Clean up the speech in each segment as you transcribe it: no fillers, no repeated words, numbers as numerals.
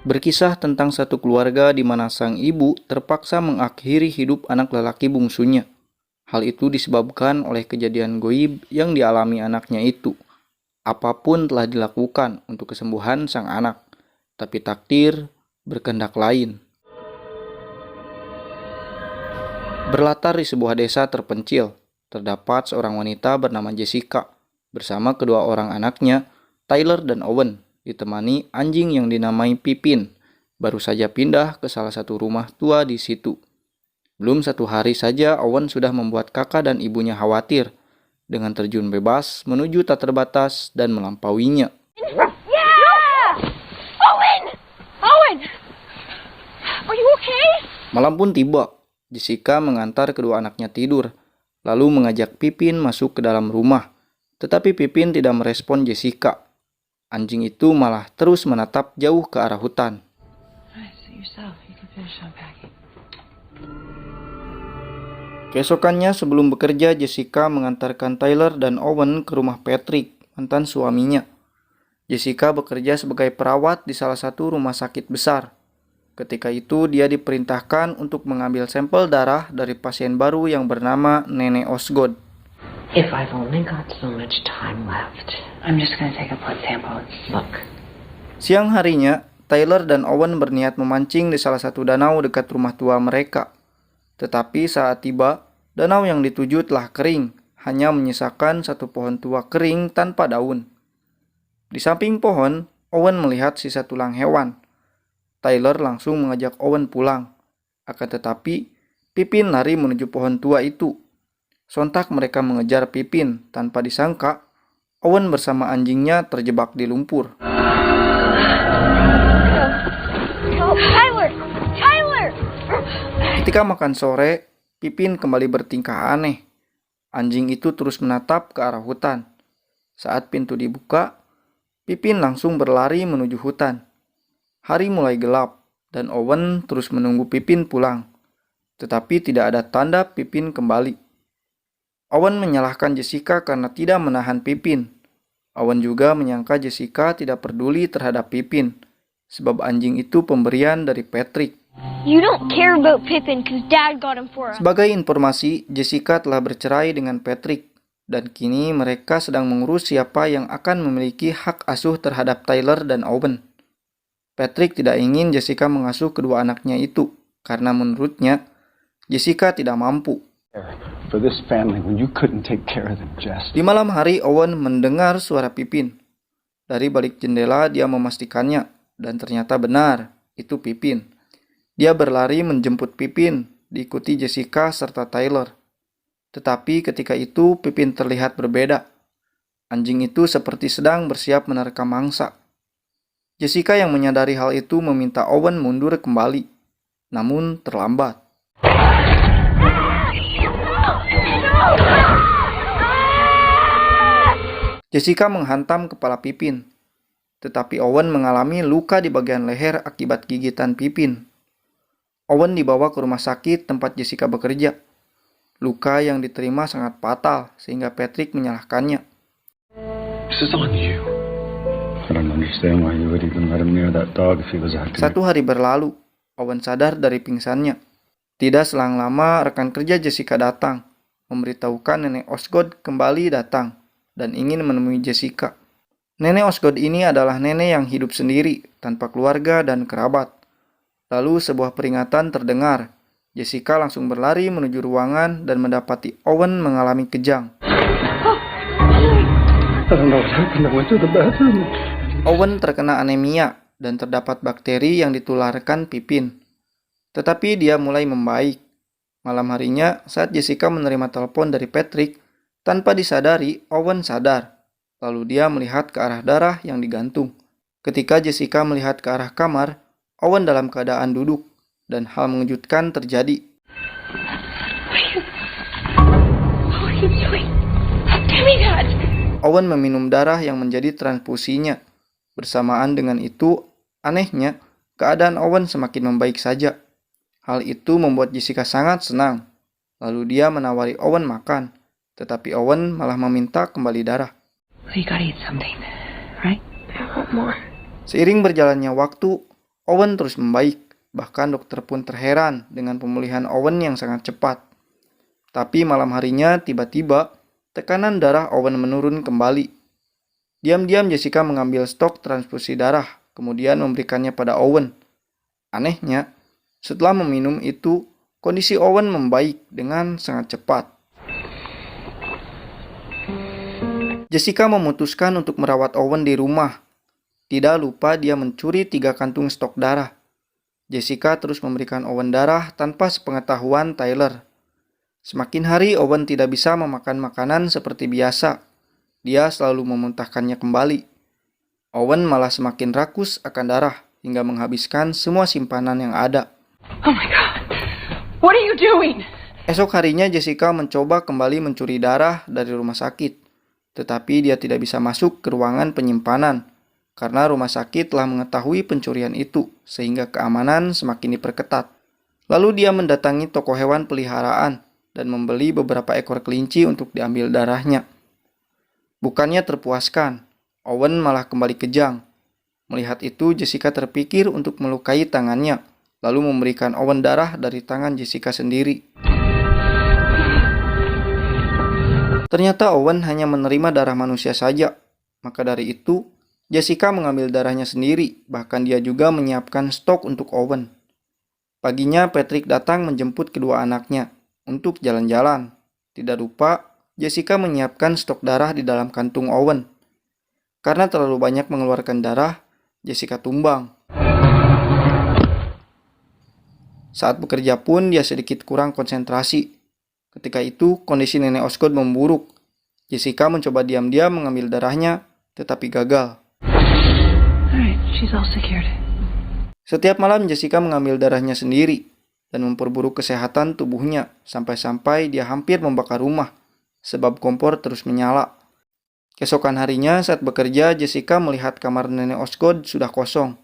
Berkisah tentang satu keluarga di mana sang ibu terpaksa mengakhiri hidup anak lelaki bungsunya. Hal itu disebabkan oleh kejadian goib yang dialami anaknya itu. Apapun telah dilakukan untuk kesembuhan sang anak, tapi takdir berkehendak lain. Berlatar di sebuah desa terpencil, terdapat seorang wanita bernama Jessica bersama kedua orang anaknya, Tyler dan Owen, ditemani anjing yang dinamai Pipin. Baru saja pindah ke salah satu rumah tua di situ. Belum satu hari saja Owen sudah membuat kakak dan ibunya khawatir dengan terjun bebas menuju tak terbatas dan melampauinya. Yeah! Owen! Owen! Are you okay? Malam pun tiba. Jessica mengantar kedua anaknya tidur, lalu mengajak Pipin masuk ke dalam rumah. Tetapi Pipin tidak merespon Jessica. Anjing itu malah terus menatap jauh ke arah hutan. Keesokannya sebelum bekerja, Jessica mengantarkan Tyler dan Owen ke rumah Patrick, mantan suaminya. Jessica bekerja sebagai perawat di salah satu rumah sakit besar. Ketika itu dia diperintahkan untuk mengambil sampel darah dari pasien baru yang bernama Nenek Osgood. If I've only got so much time left, I'm just going to take a blood sample and look. Siang harinya, Tyler dan Owen berniat memancing di salah satu danau dekat rumah tua mereka. Tetapi saat tiba, danau yang dituju telah kering, hanya menyisakan satu pohon tua kering tanpa daun. Di samping pohon, Owen melihat sisa tulang hewan. Tyler langsung mengajak Owen pulang. Akan tetapi, Pipin lari menuju pohon tua itu. Sontak mereka mengejar Pipin, tanpa disangka, Owen bersama anjingnya terjebak di lumpur. Tyler! Tyler! Ketika makan sore, Pipin kembali bertingkah aneh. Anjing itu terus menatap ke arah hutan. Saat pintu dibuka, Pipin langsung berlari menuju hutan. Hari mulai gelap, dan Owen terus menunggu Pipin pulang. Tetapi tidak ada tanda Pipin kembali. Owen menyalahkan Jessica karena tidak menahan Pipin. Owen juga menyangka Jessica tidak peduli terhadap Pipin, sebab anjing itu pemberian dari Patrick. You don't care about Pippin because Dad got him for us. Sebagai informasi, Jessica telah bercerai dengan Patrick, dan kini mereka sedang mengurus siapa yang akan memiliki hak asuh terhadap Tyler dan Owen. Patrick tidak ingin Jessica mengasuh kedua anaknya itu, karena menurutnya, Jessica tidak mampu. For this family when you couldn't take care of them, Jess. Di malam hari, Owen mendengar suara Pipin. Dari balik jendela, dia memastikannya, dan ternyata benar, itu Pipin. Dia berlari menjemput Pipin, diikuti Jessica serta Tyler. Tetapi ketika itu, Pipin terlihat berbeda. Anjing itu seperti sedang bersiap menerkam mangsa. Jessica yang menyadari hal itu meminta Owen mundur kembali, namun terlambat. Jessica menghantam kepala Pipin, tetapi Owen mengalami luka di bagian leher akibat gigitan Pipin. Owen dibawa ke rumah sakit tempat Jessica bekerja. Luka yang diterima sangat fatal sehingga Patrick menyalahkannya. This is on you. I don't understand why you would even let him near that dog if he was acting. Satu hari berlalu, Owen sadar dari pingsannya. Tidak selang lama, rekan kerja Jessica datang, memberitahukan Nenek Osgood kembali datang dan ingin menemui Jessica. Nenek Osgood ini adalah nenek yang hidup sendiri, tanpa keluarga dan kerabat. Lalu sebuah peringatan terdengar. Jessica langsung berlari menuju ruangan dan mendapati Owen mengalami kejang. I don't know what happened. I went to the bathroom. Owen terkena anemia dan terdapat bakteri yang ditularkan Pipin. Tetapi dia mulai membaik. Malam harinya, saat Jessica menerima telepon dari Patrick, tanpa disadari, Owen sadar. Lalu dia melihat ke arah darah yang digantung. Ketika Jessica melihat ke arah kamar, Owen dalam keadaan duduk, dan hal mengejutkan terjadi. What are you doing? Give me that! Owen meminum darah yang menjadi transfusinya. Bersamaan dengan itu, anehnya, keadaan Owen semakin membaik saja. Hal itu membuat Jessica sangat senang. Lalu dia menawari Owen makan, tetapi Owen malah meminta kembali darah. Well, you gotta eat something, right? I want more. Seiring berjalannya waktu, Owen terus membaik, bahkan dokter pun terheran dengan pemulihan Owen yang sangat cepat. Tapi malam harinya tiba-tiba tekanan darah Owen menurun kembali. Diam-diam Jessica mengambil stok transfusi darah, kemudian memberikannya pada Owen. Anehnya, setelah meminum itu, kondisi Owen membaik dengan sangat cepat. Jessica memutuskan untuk merawat Owen di rumah. Tidak lupa dia mencuri 3 kantung stok darah. Jessica terus memberikan Owen darah tanpa sepengetahuan Tyler. Semakin hari Owen tidak bisa memakan makanan seperti biasa. Dia selalu memuntahkannya kembali. Owen malah semakin rakus akan darah hingga menghabiskan semua simpanan yang ada. Oh my God. What are you doing? Esok harinya Jessica mencoba kembali mencuri darah dari rumah sakit. Tetapi dia tidak bisa masuk ke ruangan penyimpanan karena rumah sakit telah mengetahui pencurian itu sehingga keamanan semakin diperketat. Lalu dia mendatangi toko hewan peliharaan dan membeli beberapa ekor kelinci untuk diambil darahnya. Bukannya terpuaskan, Owen malah kembali kejang. Melihat itu, Jessica terpikir untuk melukai tangannya, lalu memberikan Owen darah dari tangan Jessica sendiri. Ternyata Owen hanya menerima darah manusia saja. Maka dari itu, Jessica mengambil darahnya sendiri, bahkan dia juga menyiapkan stok untuk Owen. Paginya, Patrick datang menjemput kedua anaknya untuk jalan-jalan. Tidak lupa, Jessica menyiapkan stok darah di dalam kantung Owen. Karena terlalu banyak mengeluarkan darah, Jessica tumbang. Saat bekerja pun dia sedikit kurang konsentrasi. Ketika itu, kondisi nenek Osgood memburuk. Jessica mencoba diam-diam mengambil darahnya, tetapi gagal. Alright, she's all secured. Setiap malam Jessica mengambil darahnya sendiri dan memperburuk kesehatan tubuhnya sampai-sampai dia hampir membakar rumah sebab kompor terus menyala. Keesokan harinya saat bekerja, Jessica melihat kamar nenek Osgood sudah kosong.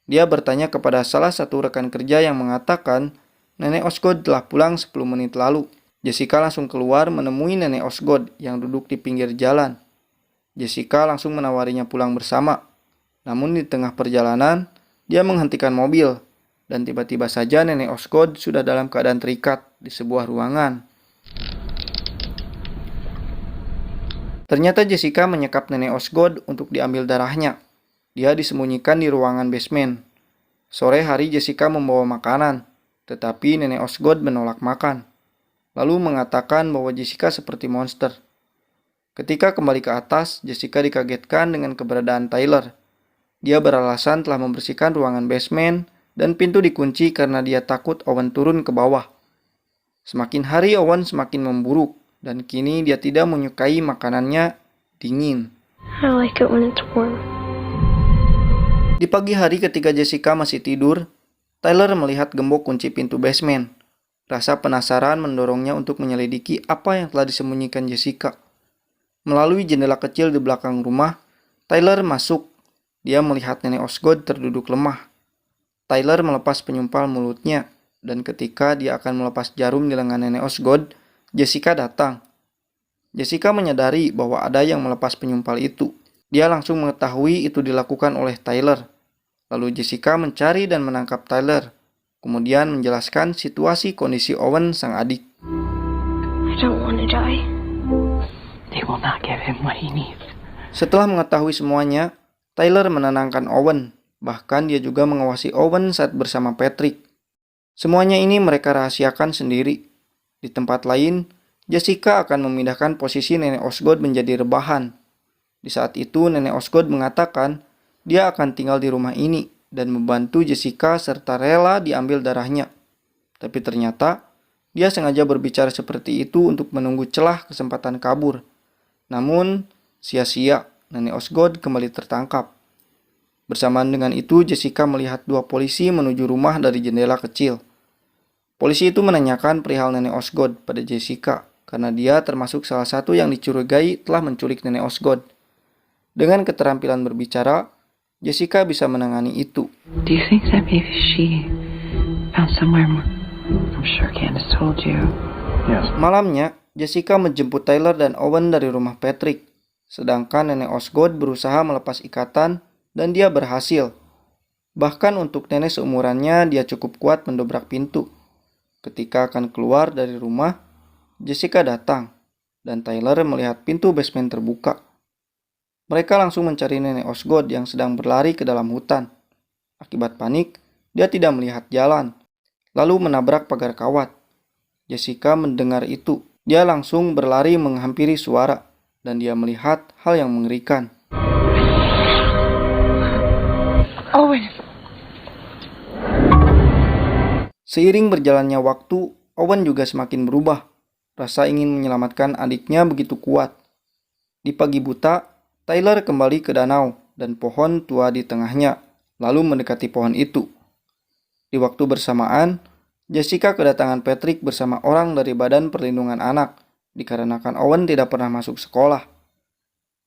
Dia bertanya kepada salah satu rekan kerja yang mengatakan nenek Osgood telah pulang 10 menit lalu. Jessica langsung keluar menemui nenek Osgood yang duduk di pinggir jalan. Jessica langsung menawarinya pulang bersama. Namun di tengah perjalanan, dia menghentikan mobil. Dan tiba-tiba saja nenek Osgood sudah dalam keadaan terikat di sebuah ruangan. Ternyata Jessica menyekap nenek Osgood untuk diambil darahnya. Dia disembunyikan di ruangan basement. Sore hari Jessica membawa makanan, tetapi nenek Osgood menolak makan. Lalu mengatakan bahwa Jessica seperti monster. Ketika kembali ke atas, Jessica dikagetkan dengan keberadaan Tyler. Dia beralasan telah membersihkan ruangan basement dan pintu dikunci karena dia takut Owen turun ke bawah. Semakin hari Owen semakin memburuk dan kini dia tidak menyukai makanannya dingin. I like it when it's warm. Di pagi hari ketika Jessica masih tidur, Tyler melihat gembok kunci pintu basement. Rasa penasaran mendorongnya untuk menyelidiki apa yang telah disembunyikan Jessica. Melalui jendela kecil di belakang rumah, Tyler masuk. Dia melihat nenek Osgood terduduk lemah. Tyler melepas penyumpal mulutnya, dan ketika dia akan melepas jarum di lengan nenek Osgood, Jessica datang. Jessica menyadari bahwa ada yang melepas penyumpal itu. Dia langsung mengetahui itu dilakukan oleh Tyler. Lalu Jessica mencari dan menangkap Tyler, kemudian menjelaskan situasi kondisi Owen sang adik. I don't want to die. They will not give him what he needs. Setelah mengetahui semuanya, Tyler menenangkan Owen. Bahkan dia juga mengawasi Owen saat bersama Patrick. Semuanya ini mereka rahasiakan sendiri. Di tempat lain, Jessica akan memindahkan posisi nenek Osgood menjadi rebahan. Di saat itu, nenek Osgood mengatakan dia akan tinggal di rumah ini dan membantu Jessica serta rela diambil darahnya. Tapi ternyata, dia sengaja berbicara seperti itu untuk menunggu celah kesempatan kabur. Namun, sia-sia, nenek Osgood kembali tertangkap. Bersamaan dengan itu, Jessica melihat 2 polisi menuju rumah dari jendela kecil. Polisi itu menanyakan perihal nenek Osgood pada Jessica, karena dia termasuk salah satu yang dicurigai telah menculik nenek Osgood. Dengan keterampilan berbicara, Jessica bisa menangani itu. Do you think that maybe she found somewhere more? I'm sure Candace told you. Yes. Malamnya, Jessica menjemput Tyler dan Owen dari rumah Patrick, sedangkan nenek Osgood berusaha melepas ikatan dan dia berhasil. Bahkan untuk nenek seumurannya, dia cukup kuat mendobrak pintu. Ketika akan keluar dari rumah, Jessica datang, dan Tyler melihat pintu basement terbuka. Mereka langsung mencari nenek Osgood yang sedang berlari ke dalam hutan. Akibat panik, dia tidak melihat jalan, lalu menabrak pagar kawat. Jessica mendengar itu. Dia langsung berlari menghampiri suara, dan dia melihat hal yang mengerikan. Owen. Seiring berjalannya waktu, Owen juga semakin berubah. Rasa ingin menyelamatkan adiknya begitu kuat. Di pagi buta, Tyler kembali ke danau dan pohon tua di tengahnya, lalu mendekati pohon itu. Di waktu bersamaan, Jessica kedatangan Patrick bersama orang dari Badan Perlindungan Anak, dikarenakan Owen tidak pernah masuk sekolah.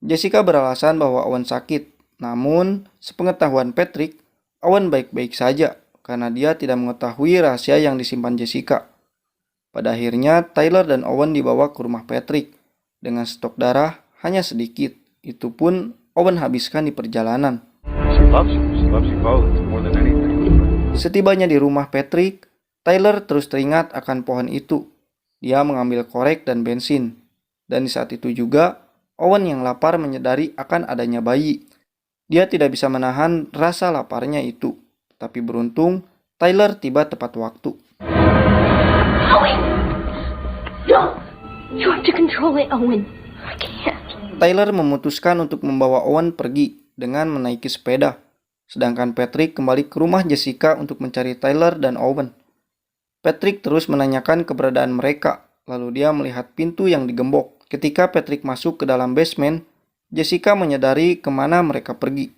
Jessica beralasan bahwa Owen sakit, namun sepengetahuan Patrick, Owen baik-baik saja karena dia tidak mengetahui rahasia yang disimpan Jessica. Pada akhirnya, Tyler dan Owen dibawa ke rumah Patrick dengan stok darah hanya sedikit. Itu pun Owen habiskan di perjalanan. She loves you. She loves you both more than anything. Setibanya di rumah Patrick, Tyler terus teringat akan pohon itu. Dia mengambil korek dan bensin. Dan di saat itu juga, Owen yang lapar menyadari akan adanya bayi. Dia tidak bisa menahan rasa laparnya itu. Tapi beruntung, Tyler tiba tepat waktu. Owen! No! You have to control it, Owen. I can't. Tyler memutuskan untuk membawa Owen pergi dengan menaiki sepeda. Sedangkan Patrick kembali ke rumah Jessica untuk mencari Tyler dan Owen. Patrick terus menanyakan keberadaan mereka, lalu dia melihat pintu yang digembok. Ketika Patrick masuk ke dalam basement, Jessica menyadari kemana mereka pergi.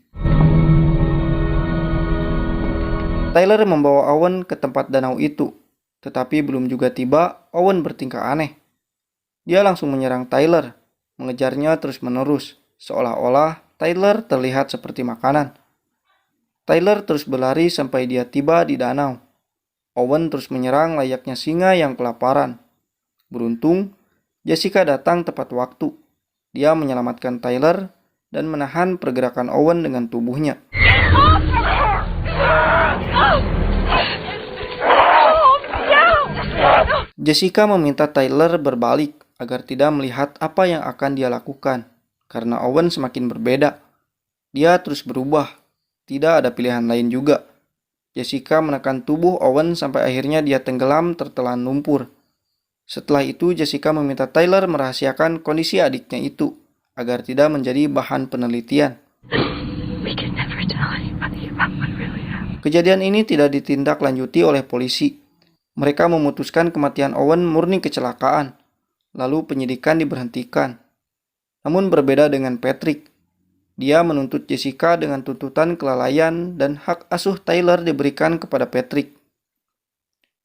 Tyler membawa Owen ke tempat danau itu, tetapi belum juga tiba, Owen bertingkah aneh. Dia langsung menyerang Tyler, mengejarnya terus-menerus, seolah-olah Tyler terlihat seperti makanan. Tyler terus berlari sampai dia tiba di danau. Owen terus menyerang layaknya singa yang kelaparan. Beruntung, Jessica datang tepat waktu. Dia menyelamatkan Tyler dan menahan pergerakan Owen dengan tubuhnya. Jessica meminta Tyler berbalik agar tidak melihat apa yang akan dia lakukan, karena Owen semakin berbeda. Dia terus berubah, tidak ada pilihan lain juga. Jessica menekan tubuh Owen sampai akhirnya dia tenggelam tertelan lumpur. Setelah itu Jessica meminta Tyler merahasiakan kondisi adiknya itu, agar tidak menjadi bahan penelitian. We can never tell anybody about what really happened. Kejadian ini tidak ditindaklanjuti oleh polisi. Mereka memutuskan kematian Owen murni kecelakaan, lalu penyidikan diberhentikan. Namun berbeda dengan Patrick. Dia menuntut Jessica dengan tuntutan kelalaian dan hak asuh Tyler diberikan kepada Patrick.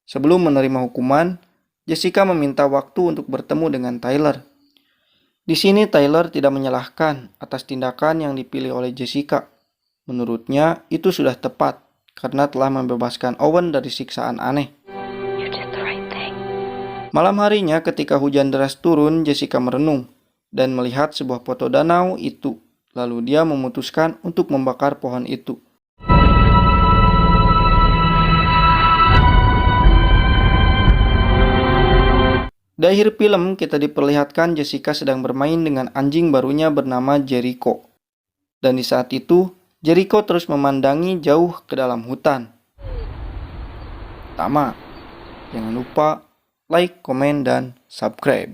Sebelum menerima hukuman, Jessica meminta waktu untuk bertemu dengan Tyler. Di sini Tyler tidak menyalahkan atas tindakan yang dipilih oleh Jessica. Menurutnya itu sudah tepat karena telah membebaskan Owen dari siksaan aneh. You did the right thing. Malam harinya ketika hujan deras turun, Jessica merenung dan melihat sebuah foto danau itu. Lalu dia memutuskan untuk membakar pohon itu. Di akhir film, kita diperlihatkan Jessica sedang bermain dengan anjing barunya bernama Jericho. Dan di saat itu, Jericho terus memandangi jauh ke dalam hutan. Pertama, jangan lupa like, komen, dan subscribe.